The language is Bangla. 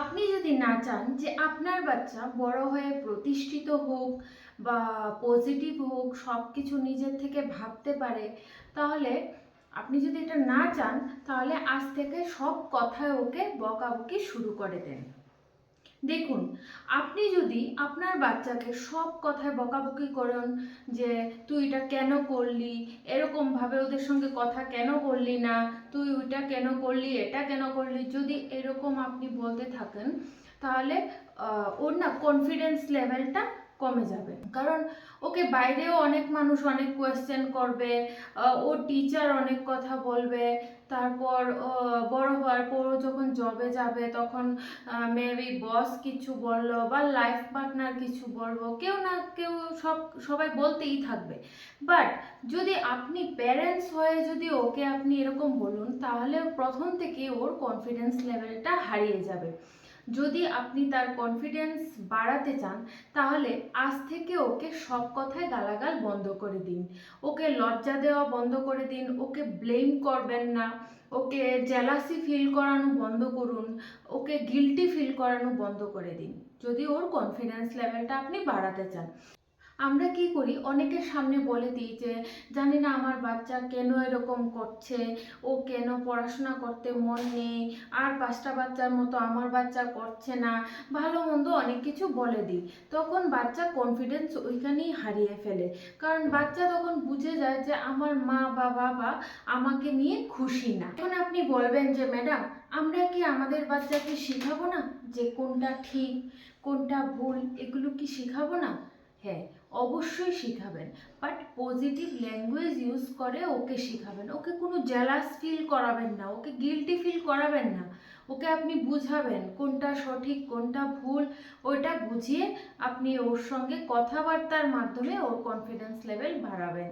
আপনি যদি না চান যে আপনার বাচ্চা বড় হয়ে প্রতিষ্ঠিত হোক বা পজিটিভ হোক, সব কিছু নিজের থেকে ভাবতে পারে, তাহলে আপনি যদি এটা না চান, তাহলে আজ থেকে সব কথায় ওকে বকাবকি শুরু করে দেন। দেখুন, আপনি যদি আপনার বাচ্চাকে সব কথায় বকাবকি করেন যে তুই এটা কেন করলি, এরকমভাবে ওদের সঙ্গে কথা কেন বললি না, তুই ওইটা কেন করলি, এটা কেন করলি, যদি এরকম আপনি বলতে থাকেন, তাহলে ওর না কনফিডেন্স লেভেলটা কমে যাবে। কারণ ওকে বাইরেও অনেক মানুষ অনেক কোয়েশ্চেন করবে, ওর টিচার অনেক কথা বলবে, তারপর বড় হওয়ার পর যখন জবে যাবে তখন মেবি বস কিছু বললো বা লাইফ পার্টনার কিছু বলবো, কেউ না কেউ সবাই বলতেই থাকবে। বাট যদি আপনি প্যারেন্টস হয়ে যদি ওকে আপনি এরকম বলুন, তাহলে প্রথম থেকে ওর কনফিডেন্স লেভেলটা হারিয়ে যাবে। যদি আপনি তার কনফিডেন্স বাড়াতে চান, তাহলে আজ থেকে ওকে সব কথায় গালাগাল বন্ধ করে দিন, ওকে লজ্জা দেওয়া বন্ধ করে দিন, ওকে ব্লেম করবেন না, ওকে জেলাসি ফিল করানো বন্ধ করুন, ওকে গিল্টি ফিল করানো বন্ধ করে দিন, যদি ওর কনফিডেন্স লেভেলটা আপনি বাড়াতে চান। আমরা কি করি, অনেকের সামনে বলে দিই যে জানি না আমার বাচ্চা কেন এরকম করছে, ও কেন পড়াশোনা করতে মন নেই, আর 5টা বাচ্চার মতো আমার বাচ্চা করছে না, ভালো মন্দ অনেক কিছু বলে দিই। তখন বাচ্চা কনফিডেন্স ওইখানেই হারিয়ে ফেলে। কারণ বাচ্চা তখন বুঝে যায় যে আমার মা বা বাবা আমাকে নিয়ে খুশি না। এখন আপনি বলবেন যে ম্যাডাম, আমরা কি আমাদের বাচ্চাকে শেখাবো না যে কোনটা ঠিক কোনটা ভুল, এগুলো কি শেখাবো না? হ্যাঁ, অবশ্যই শিখাবেন, বাট পজিটিভ ল্যাঙ্গুয়েজ ইউজ করে ওকে শিখাবেন। ওকে কোনো জেলাস ফিল করাবেন না, ওকে গিল্টি ফিল করাবেন না, ওকে আপনি বুঝাবেন কোনটা সঠিক কোনটা ভুল। ওইটা বুঝিয়ে আপনি ওর সঙ্গে কথাবার্তার মাধ্যমে ওর কনফিডেন্স লেভেল বাড়াবেন।